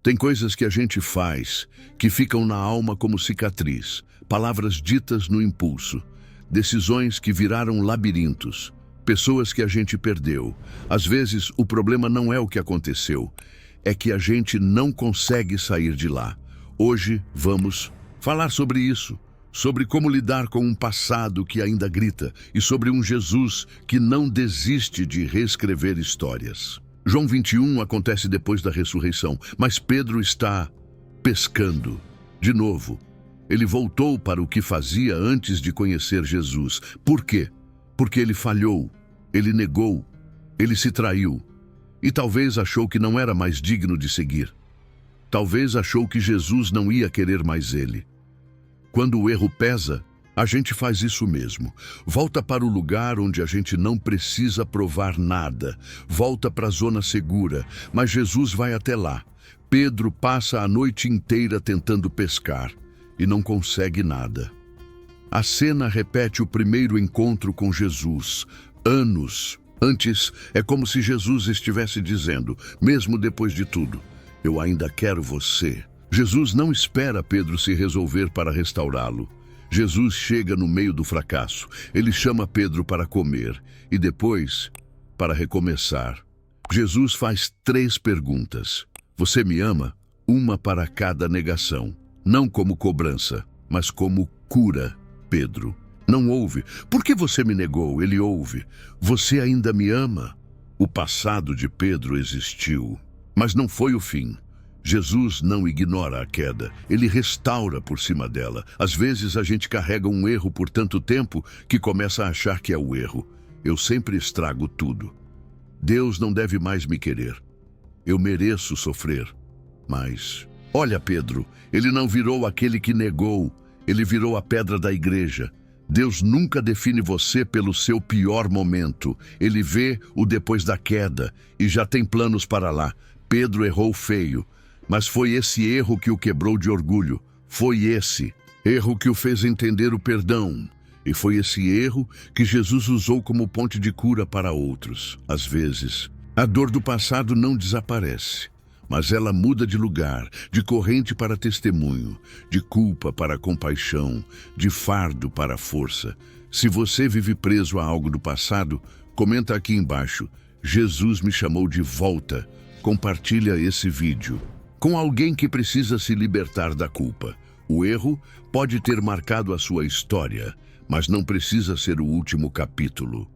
Tem coisas que a gente faz que ficam na alma como cicatriz, palavras ditas no impulso, decisões que viraram labirintos, pessoas que a gente perdeu. Às vezes, o problema não é o que aconteceu, é que a gente não consegue sair de lá. Hoje vamos falar sobre isso, sobre como lidar com um passado que ainda grita e sobre um Jesus que não desiste de reescrever histórias. João 21 acontece depois da ressurreição, mas Pedro está pescando. De novo, ele voltou para o que fazia antes de conhecer Jesus. Por quê? Porque ele falhou, ele negou, ele se traiu e talvez achou que não era mais digno de seguir. Talvez achou que Jesus não ia querer mais ele. Quando o erro pesa, a gente faz isso mesmo. Volta para o lugar onde a gente não precisa provar nada. Volta para a zona segura, mas Jesus vai até lá. Pedro passa a noite inteira tentando pescar e não consegue nada. A cena repete o primeiro encontro com Jesus, anos antes. É como se Jesus estivesse dizendo, mesmo depois de tudo, eu ainda quero você. Jesus não espera Pedro se resolver para restaurá-lo. Jesus chega no meio do fracasso. Ele chama Pedro para comer e depois para recomeçar. Jesus faz 3 perguntas. Você me ama? Uma para cada negação. Não como cobrança, mas como cura. Pedro não ouve. Por que você me negou? Ele ouve. Você ainda me ama? O passado de Pedro existiu, mas não foi o fim. Jesus não ignora a queda, ele restaura por cima dela. Às vezes a gente carrega um erro por tanto tempo que começa a achar que é o erro. Eu sempre estrago tudo. Deus não deve mais me querer. Eu mereço sofrer. Mas, olha Pedro, ele não virou aquele que negou, ele virou a pedra da igreja. Deus nunca define você pelo seu pior momento. Ele vê o depois da queda e já tem planos para lá. Pedro errou feio. Mas foi esse erro que o quebrou de orgulho. Foi esse erro que o fez entender o perdão. E foi esse erro que Jesus usou como ponte de cura para outros. Às vezes, a dor do passado não desaparece, mas ela muda de lugar, de corrente para testemunho, de culpa para compaixão, de fardo para força. Se você vive preso a algo do passado, comenta aqui embaixo. Jesus me chamou de volta. Compartilha esse vídeo com alguém que precisa se libertar da culpa. O erro pode ter marcado a sua história, mas não precisa ser o último capítulo.